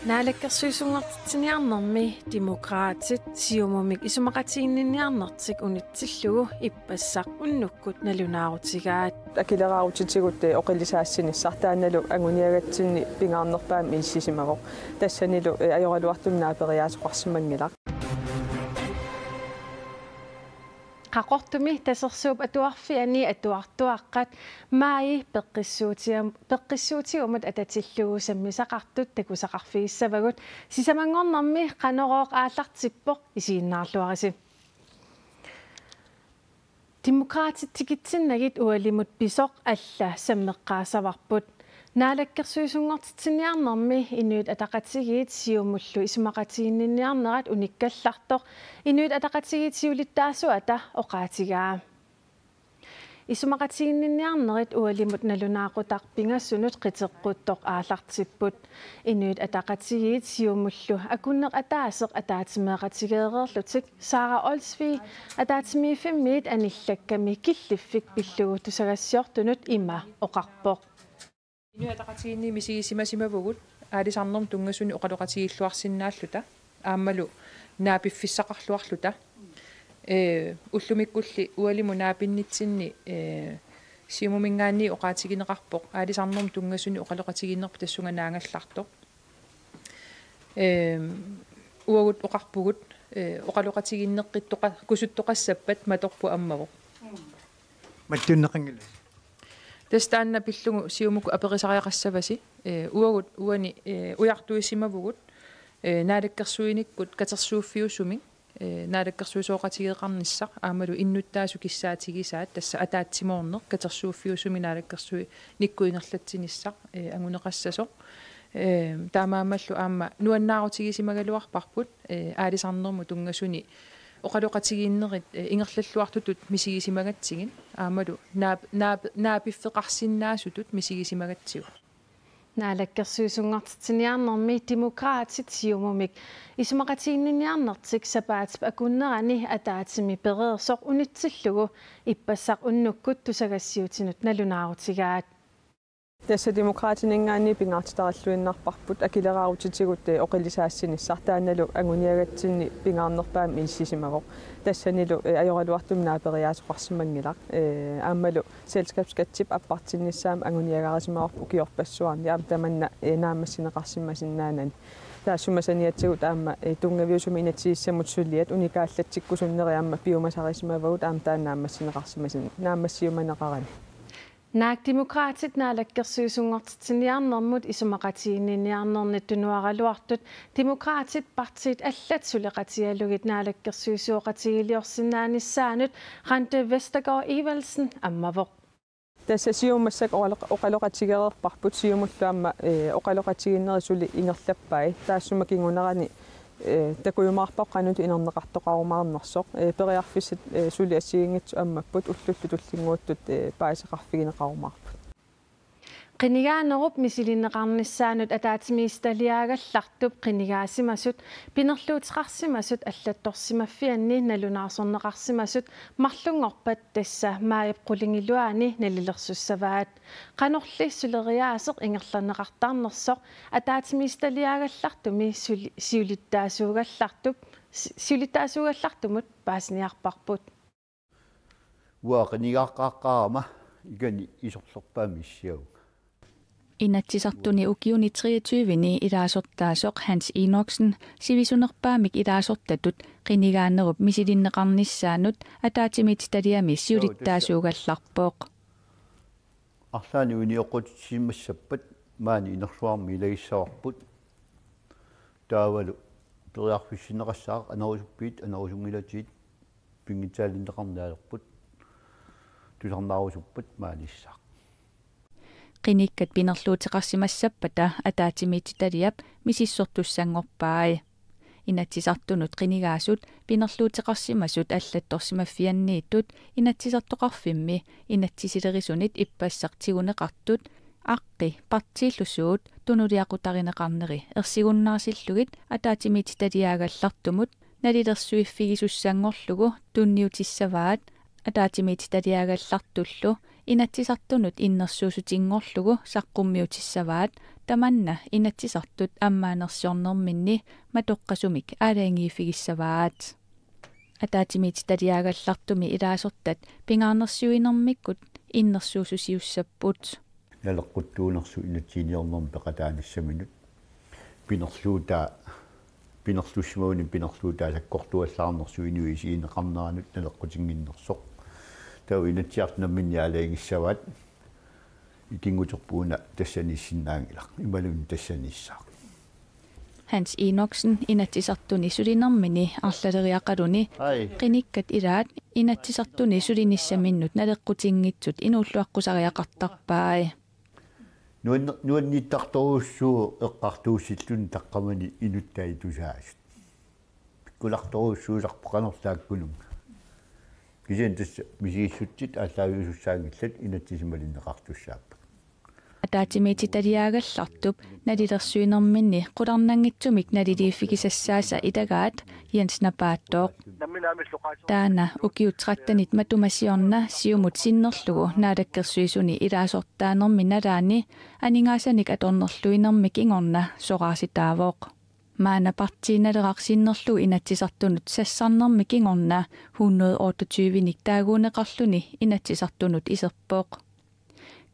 Naalakkersuisungartitsiniarnermi demokraatit siumumik isumaqatiinninniarnertik unitsillugu ippassaq unnukkut nalunaarutigaat akileraarutitigut oqillisaassinisar taannalu anguniagatsinni pingaarnerpaam iissisimagoq tassanilu ajoraluartumnaa periaatoqarsimangilaq qaqortumi tasersuup atuarfiani atuartuaqqat maai peqqissuutiumat atatillugu sammisaqartut takusaqarfiissavagut sisamangornermi qanorooq aallartippoq isiinnaarluarisi demokraatittikitsinnagit ualimut pisoq alla sammeqqaasavarput naalakkersuisungortitsiniarnermi inuit ataqatigiit siumullu isumaqatiinninniarnerat unikkallartoq inuit ataqatigiit siulittaasuata oqaatigaa isumaqatiinninniarnerit ualimut nalunaaqutaqpingassunut qiteqquttoq aallartipput inuit ataqatigiit siumullu akunneq ataaseq ataatimeeqatigeererlutik Sara Olsvig ataatimiifimmiit anillakkami killiffik pillugu tusagassiortunut ima oqarpoq Inuataqatiginni misigisimasimavugut aalisarnerm tungasuni oqaloqatigiilluarsinnaalluta aammalu naapiffissaqarluarluta ullumikkulli ualimu naapinnitsinni siumumingaanni oqaatigineqarpoq aalisarnerm tungasuni oqaloqatigiinnerp tassunga naangallartoq uagut oqarpugut oqaloqatigiinneqqittoqa kusuttoqassappat matorpu ammavuq mattunneqangila Testaanna pillugu siumuku aperisariaqassavasi uagut uani ujartuissimavugut naalakkersuinikkut katersuuffiussumi naalakkersuisooqatigeeqarnissaq aamalu innuttaasu kissaatigisaat tassa ataatsimorneq katersuuffiussumi naalakkersui nikkuingerlatsinissaq anguneqassasoq taamaamallu aamma nuannaarutigisimaгаluarparput aalisarnermu tungasuni oqaloqatigiinnerit ingerlalluartutut misigisimagatsигin aamalu naapiffeqarsinnaasutut misigisimagatsigu naalakkersuisungartitsiniarnermi demokraatit siumumik isumaqatiinninniarnertik sapaatip akunnerani ataatimi pereersoq unitsillugu ippassaq unnukkut tusagassiutinut nalunaarutigaat Tässä demokraatinengaanni pingaartitaralluinnarparput akileraarutitigut oqillisaassinisar taannalu anguniagatsinni pingaarnerpaam iissisimagoq tassanilu ajoraluartumnaa periaatoqarsimangilaq aammalu selskabskatsip appartinnissaam anguniagarisimaorpu kiorpassuarni aam tamanna naammassineqarsimmasinnaanani taassumasaniatsigut aamma tungaviusumi inatsiissamut sulliat unikaallatsikkusunneri aamma piumasarisimavagut aam taan naammassiumaneqarani Naakdemokraatit naalakkersuisungortitsiniarnermut isumaqatiinninniarnernittunuaraluartut demokraatit partit allat suleqatialugit naalakkersuisuoqatigiliorsinnaannissaanut Rante Vestergaard Evalsen ammavoq Tässä siumassak oqaloqatigeererparput siumulluamma oqaloqatigiinnerisuli ingerlappai taassumakingunerani takujumaarpaq qanut inerneqartoqarumaarnersoq periarfissit suli assigiingitsu ammapput ullullutullingууttut paasaqarfigineqarumaarput qinigaanerup misilinneqarnissaanut ataatimiistaliagallartup qinigaasimasut pinerluutiqarsimasut allattorsimaffianni nalunaasorneqarsimasut marlungorpat tassa maaipqulingiluani nalilersussavaat qanorli suleriaaseq ingerlerneqartaarnersoq ataatimiistaliagallartumi siulittaasuugallartumut paasniarparput uaqinigaqqaaqqaarama igani isorlorpaamissiagu Inatsisartuni ukiuni 23-ni ilaasortaasoq Hans Enoksen sivisunerpaamik ilaasortatut qinigaanerup misilinneqarnissaanut ataatimit taliami siulittaasuugallarpooq арлаани унioqutissimassappat maani inersuarmi ilagissaarput taavalu periarfissinneqassaaq anerusuppiit anerusungilatiit pingitaalиннеқарнааlerput tusarnaarusuppat maanissaaq qinikkat pinerluutiqarsimassapпата ataatimiittitaliap misissortussangorpaai inatsisartunut qinigaasut pinerluutiqarsimasut allattorsimaffianniittut inatsisartoqarfimmi inatsisilerisунит ippassartiguneqartut aqqi partiillusuut tunuliaqutarineqarneri ersigunnaarсиллугит ataatimiittitaliaagallartumut nalilersuiffigisussaangorlugu tunniutissavaat ataatimiittitaliaagallartullu inatsisartunut innersuusutingorlugu saqqummiutissavaat tamanna inatsisartut ammaanersiornerminni matoqqasumik aalaangiifigissavaat атаатимит талиагаллартуми илаасортат пингаанерсуинермиккут иннерсуусусиуссаппут налеққуттуунерсу инатсиниорнерм пеқатааниссаминут пинерлуссимауни пинерлуутаа саккортуаллаарнерсу инуисиинеқарнеранут налеққутингиннерсоқ тау инатсиартнамминни алаагиссаваат икингутерпууна тассаниссиннаангила ималун тассаниссаа Hans Enoksen inatsisartuni sulinermini arlaleriaqaluni qinikkat ilaat inatsisartuni sulinissaminnut naleqqutiнгитсут inuulluaqqusariaqartarpaai нуанниттарторуссуу эққартуусиллун таққамани инуттаи тусаасут куларторуссуусарпоқанерлааккунун кисен тасс мисииссутсит ааллаавиусуссаангиллат инатсисималиннеқартуссааппа атаатимити талиагаллартуп налилерсуинерминни qulарнангитсумик налилииффигисассааса илагаат Jens Napaattoq таана укиутраттанит матумасиорна сиумут синнерлугу наалаккерсуисуни илаасортаанерми налаани анингаасаник аторнерлуинермик ингорна сорааситаавоқ маана партииналерарсиннерлу инатсисартунут сассарнермик ингорна 128-ник таагуунеқарлуни инатсисартунут исерпоқ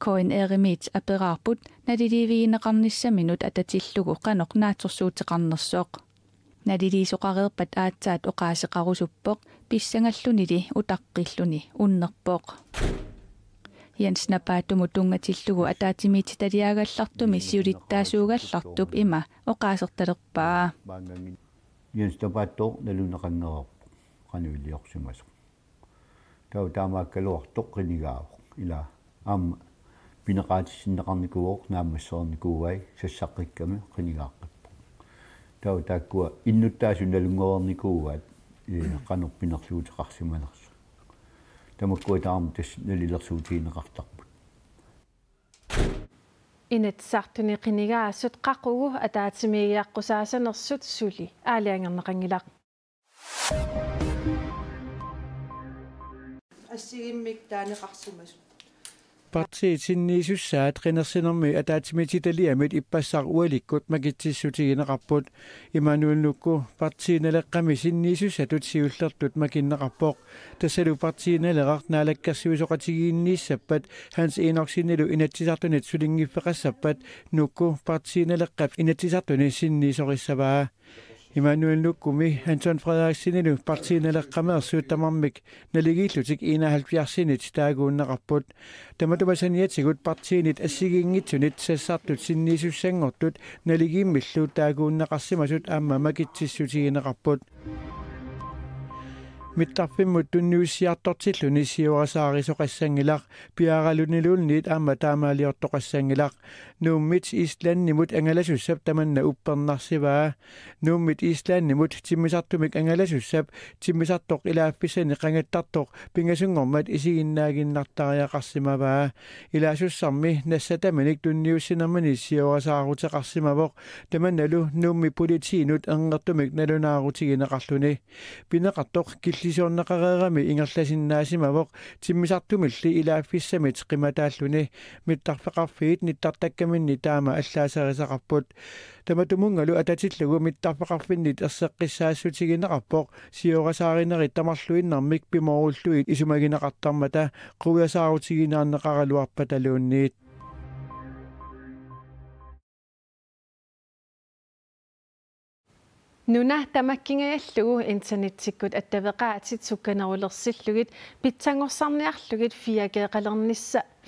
Koin Erimits aperaarput naliliviineqarnissaminut atatillугу qanoq naatorsuuteqarnersoq naliliisoqareerpat aatsaat oqaaseqarusuppoq pissangallunili utaqqilluni unnerpoq Jens Napaattumu tungatillugu ataatimiti taliagallartumi siulittaasuugallartup ima oqaasertalerpaa Jens Napaattoq naluneqanngeraarpoq qanuiliorsumasoq tau taamaakkaluartoq qinigaavoq ila amma пинеқаатиссиннеқарникуоқ наамассоорникууай сассаққикками қинигааққиппо тау тааккуа иннуттаасу налунгоорникууаат қанер пинерлуутеқарсималерс тамаккуа таарм тас налилерсуутиинеқартарпут инатсартуни qinigaasut qaqugu ataatimigiaqqusaasanersut suli aaliangerneqangilaq ассигиммик таанеқарсимасу Partiet sinniisussaat qinерсинерми атаатимититалиамит иппассаар уаликкут макитсиссутигинеқарпут иманууннукку партииналеққами синниисуссатут сиуллертут макиннеқарпоқ тассалу партииналеқарт наалаккарсивисоқатигииннииссаппат Hans Enoksinилу инатсисартунит сулингиффеқассаппат нукку партииналеққап инатсисартуни синниисориссаваа Immanuel-nukkumi Anton Frederiksininu partiiналеққамеерсуут тамармик налигииллутик 71-синит таагууннеқарпут таматумасаниатсигут партиинит ассигиингитсунит сассартут синниисуссангортут налигииммиллуут таагууннеқарсимасут аама макитсиссутигинеқарпут миттарфиммут тунниуссиартортиллуни сиорасаарисоқассангилақ пиаралунилуунниит аама таамаалиортоқассангилақ нууммит исланнимут ангаласуссап таманна уппернарсиваа нууммит исланнимут тиммисартумик ангаласуссап тиммисартоқ илааффисани қангаттартоқ пингасунгормат исигиннаагиннартариақарсимаваа илаасуссарми нассатаманик тунниуссинермани сиорасаарутеқарсимавоқ таманналу нуумми политиинут ангертумик налунаарутигинеқарлуни пинеқартоқ киллисиорнеқареерами ингерласиннаасимавоқ тиммисартумилли илааффиссамит қиматааллуни миттарфеқарфиит ниттартаккаминни таама аллаасарисақарпут таматумунгалу ататиллугу миттарфеқарфиннит ерсеққиссаассутигинеқарпоқ сиорасааринери тамарлуиннармик пиморуллуит исумагинеқартармата қуясаарутигинаарнеқаралуарпаталуунниит Nuna tamakkingajallugu internettikkut attavеqaatit sukkanerulersilluгит pitsangorsarniarlugit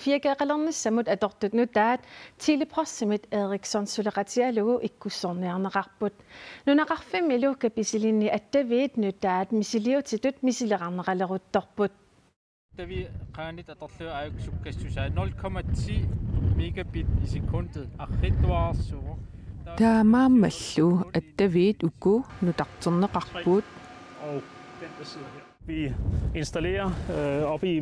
4G-qalernissamut atortut nutaat Teleprossimit Ericsson suleqatialugu ikkussorniarneqarput nunaqarfimmilu kapisilinni attaviit nutaat misiliutitut misileqarneqaleruttorput tavi qaanit atorluu aayuk sukkassusaa 0,10 megabit i sekundet arrittuarsugu таамааммаллу аттавиит уку нутартернеқарпут vi installerer op i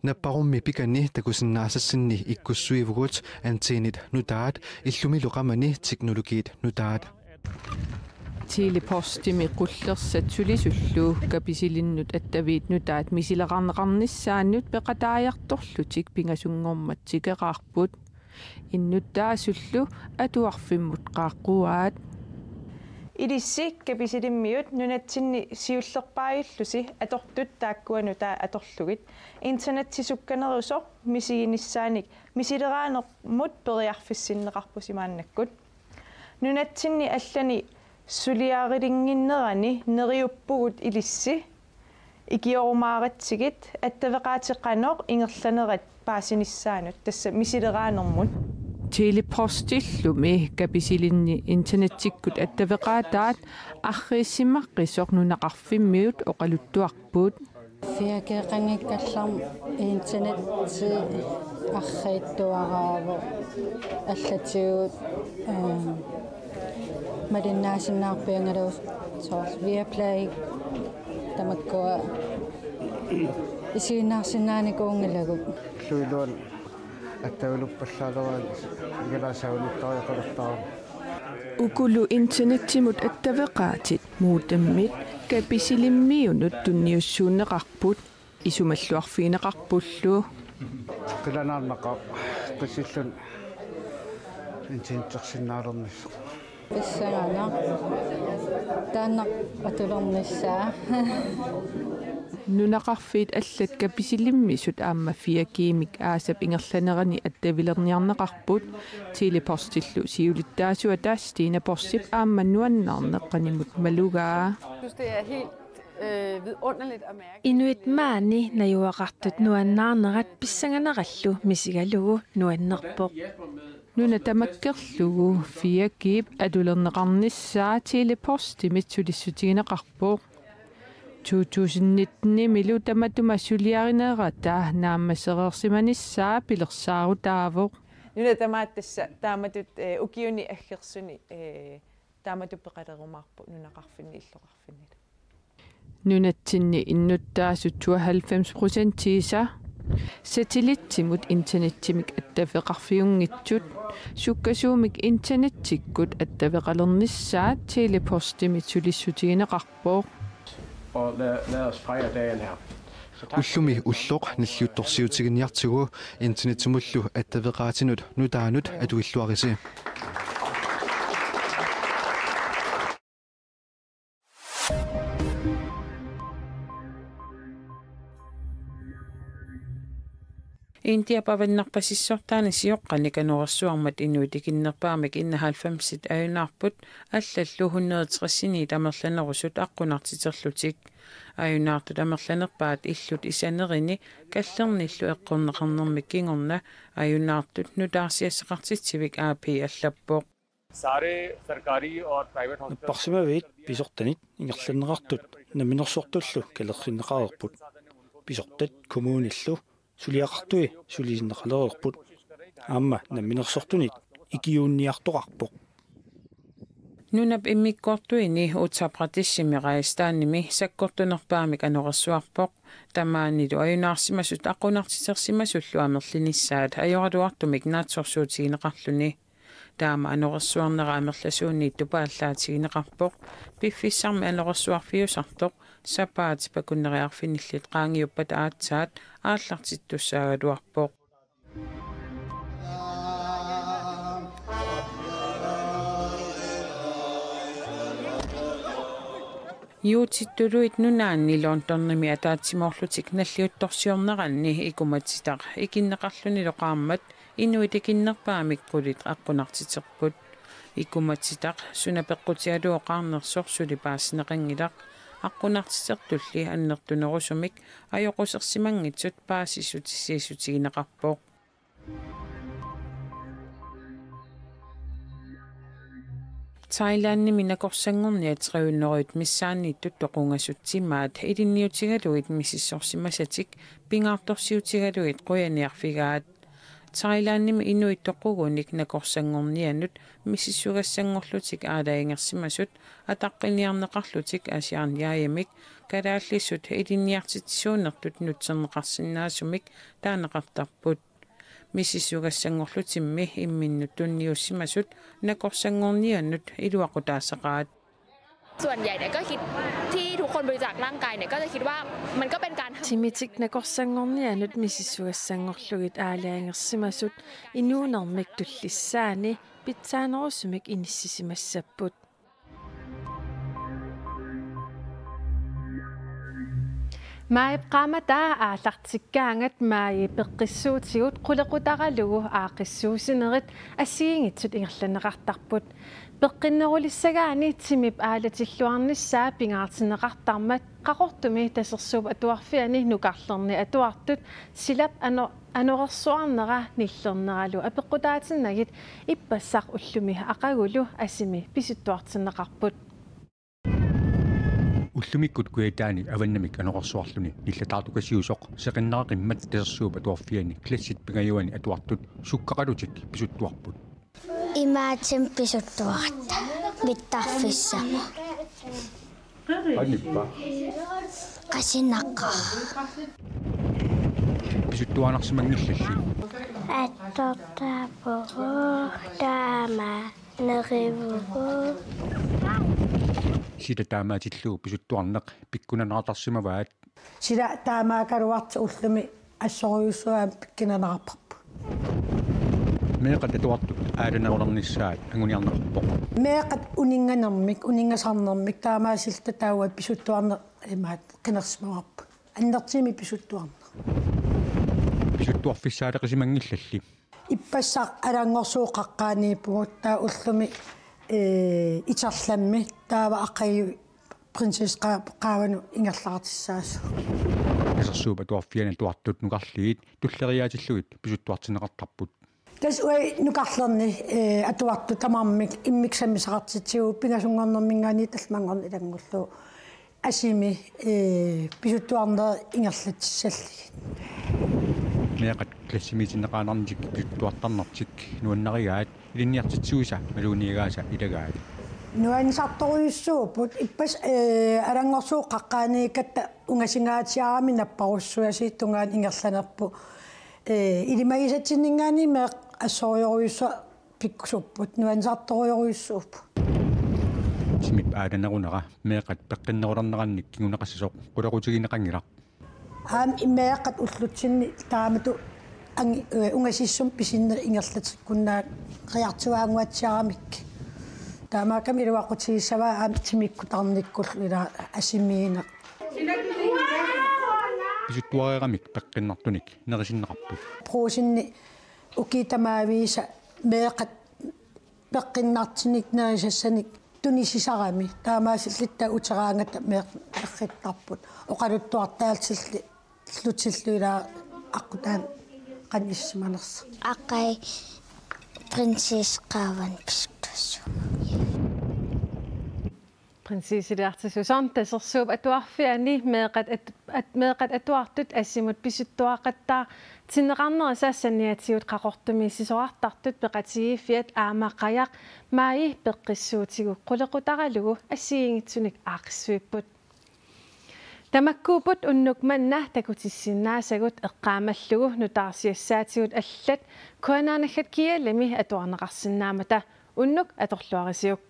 Napparummi pikanni takusinnaasassinni ikkussuivugut antennit nutaat illumiluqamani teknologiit nutaat Tiilipostimi qullersat sulisullu kapisilinut attaviitnu taat misileqarneqarnissaannut peqataajartorlutik pingasungormat sikeraarput innutaasullu atuarfimmut qaaqquaat Ilissi kapisilimmiut nunatsinni siullerpaajullusi atortut taakkuanu taa atorlugit internetsisukkanerusoq misiginissaanik misileraanерmut periarfissinneqarpusimaannakkut nunatsinni allani suliaarilinginnerani neriuppugut ilissi ikiorumaaratsigit attaveqaatiqqanoq ingerlanerat paasinissaanut tassa misileraanерmut Tiilipostillumi kapisilinni internetikkut attaveqaataat arriissimaqqissoq nunaqarfimmiut oqaluttuarpuut Fiakeqangikkallарm internet аррииттуарааву аллатигут малиннаасиннаарпиангалуус соорс Viaplay тамаккуа исигиннаарсинааникуунгалагут луилуан аттавалуппаллаалерaan игалаасаулиттариақалертаа Ukulu internettimut attaveqaatit muutammit kapisilimmiunut tunniussuunneqarput isumalluarfiineqarpullu qilanaarnaqa qissillun internettersinnaalernissaq писсагана тааннақ атулернissaa nunaqarfiit allat kapisilimmisut aamma fiakiimik aasap ingerlanerani attavilerniarneqarput tiilipostillu siulittaasua taas Stina Borsip aamma nuannaarneqqanimut malugaa Inuit maani najuaqartut nuannaarnerat pissanganerallu misigalugu nuannerpoq nuna tamakkerlugu fiakiip atulerneqarnissaa tiilipostimit sulissutigineqarpoq 2019 milu tamatuma suliarinerata naammassereersimanissaa pilersaarutaavoq nuna tamaattassa taamatut ukiuni aggersuni taamatuppeqalerumaarpu nunaqarfinni illoqarfinnit nunatsinni innuttaasut 92% satellittimut internettimik attafeqarfiunngitsut sukkasuumik internettikkut attafeqalernissaa telepostimit sulissutigineqarpoq Og lad os fejre dagen her. Ullumi ulloq nalliuttorsiutiginniartugu internetumullu attaveqaatinut nutaanut atuilluarisi India pavannerpasissortaani sioqqani kanuarsuarmat inuitikinnerpaamik innahalfamsit ajunarput allallu 160 tamerlanerusut aqqunartiterlutik ajunaartut amerlanerpaat illut isanerini kallernillu eqqorneqarnermik kingorna ajunaartut nutaarsiassaqartitsivik aapi allappoq Sare sarkari og private hospitals парсимавит писортанит ингерланнеқартут наминерсортуллу калерсиннеқарерпут писортат коммуниллу сулиақартуи сулисиннеқалерерпут аама наминерсортунит икиуунниартоқарпоқ Nunap immikkortuini utsaapratissimiqaistaannimi sakkortunerpaamik anorassuarpoq tamaanilu ajunaarsimasut aqunartitersimasullu amerlinissaat ajoraluartumik naatsorsuutigineqarluni taama anorassuarnera amerlasuunniittu paallaatigineqarpoq piffissarmi anorassuarfiusartoq sapaati pakunneriarfinillit qaangiuppat aatsaat aallartittussaagaluarpoq Juutittuluit nunaanni Londonnimi ataatsimorlutik nalliuttorsiorneranni ikumatsitaq ikinneqarluni loqaarmat inuitikinnerpaamikkulit aqqunartiterput ikumatsitaq sunapeqqutialuoqaarnersoq sulipaassineqangilaq aqqunartitertulli annertunerusumik ajoqusерsimangitsut paasissutissiisutigineqarpoq Thailandni minakorsanngorniat triunneruit missaanniittut toqungasuttimaat ilinniutigaluit misissorsimasatik pingaartorsiutigaluit quyaniarfigaat Thailandnimi inuit toqugunik nakorsanngornianut misissugassangorlutik aalaingersimasut ataqqiniarneqarlutik asiarniaayamik kalaallisut ilinniartitsuunertut nutserneqarsinnaasumik taaneqartarput misissugassangorlutimmi imminnut tunniussimasut nakorsanngorniannut iluaqutaassaqaat ส่วนใหญ่เนี่ยก็คิดที่ทุกคนบริจาคร่างกายเนี่ยก็จะคิดว่ามันก็เป็นการ Timitik nakorsangornianut misissuassanngorlugit aaliangersimasut inuunermik tullissaani pitsaanerusumik inississimassapput Maipqamata aallartikkaangat mai peqqissuutigut qulequtaralugu aaqissuusinerit assiingitsut ingerlaneqartarput peqqinnerulissagaani timip aalatilluarnissaa pingaartineqartarmat qaqortumi tasersuup atuarfiani nukarlerni atuartut silap anorersuarnera nillernerlu apeqqutaatinnagit ippassaq ullumi aqagulu asimi pisuttuartineqarput Ullumikut kuitaani avannamik anororsuarluni nillataartukasiusoq seqinnaraqimmat tasersuup atuarfiani klassit pingajuani atuartut sukkaqalutik pisuttuarput Imagine pisuttuarta mittarfissama Anippa qasinaqqa pisuttuanarsimangillalli attortaaporu taama nerivugu Sida taamaatillu pisuttuarneq pikkunanaratarsimavaat Sida taamaakaruarta ullumi assoriussuaa pikkinanarparpu Meeqat atuartut aalanarulernissaat anguniarnerpoq Meeqat uninganermik uningasarnermik taamaasilta taawat pisuttuarner imaat qinersimavarpu annertimi pisuttuarner Pisuttuarfissaaleqisimangillalli Ippassaq alangorsuuqaqqaaniipugut taa ullumi iterlammi taava aqayu prinsess qaavanu ingerlaartissaasu Tasersuup atuarfiani tuartut nuqarliit tulleriaatillugit pisuttuartineqartarput Tas ui nukarlerni atuartu tamarmik immiksammisaqartitsigu pingasungornermingaani talmangorni ilangullu asimi pisuttuarner ingerlattissalli Meeqat klassimiitineqaanarnitik pisuttuartarnartik nuannarigaat ilinniartitsuusa maluunigaasa ilagaat Nuansartoruissuuput ippas alangorsuuqqaqqaaniikatta ungasingaatiarami napparussuasiittungaan ingerlanerpu ilimagisatsinningaani meeq assorioruyussa pikkusupput nuansartoruissuupu Simip aalanarunera meeqat peqqinnerulernerannik kingunaqassasoq qulequtigineqangilaq meeqat ullutsinni taamatu ungasissum pisinner ingerlatikkunnaat qiartuaanguatsiaramik taamaakam iluaqutigisava timikkutarnikkullu ila asimiineq Pisuttuareeramik peqqinnertunik nerisinneqarput Pruusinni ukitamaaviisa meeqat peqqinnartinik nerisassanik tunisisarami taamaasillitta uteraangata meeq errittarput oqaluttuartaaltilli lutillu ila aqutaan qanismanersa aqai prinsess qaavan pisuttuassu Prinsessiliartisusan tasersuup atuarfiani meeqat atuartut assimut pisuttuaqattaa tinneqarnerisassaniatigut qaqortumi sisoartartut peqatigifiat aamaqajaq mai peqqissuutigu qulequtaralugu assiingitsunik aaqissuipput Tamakkuuput unnukmanna takutissinaasagut eqqaamallugu nutaarsiassaatigut allat kuanaanaggat kialami atuarneqarsinnaamata unnuk atorluarisiuk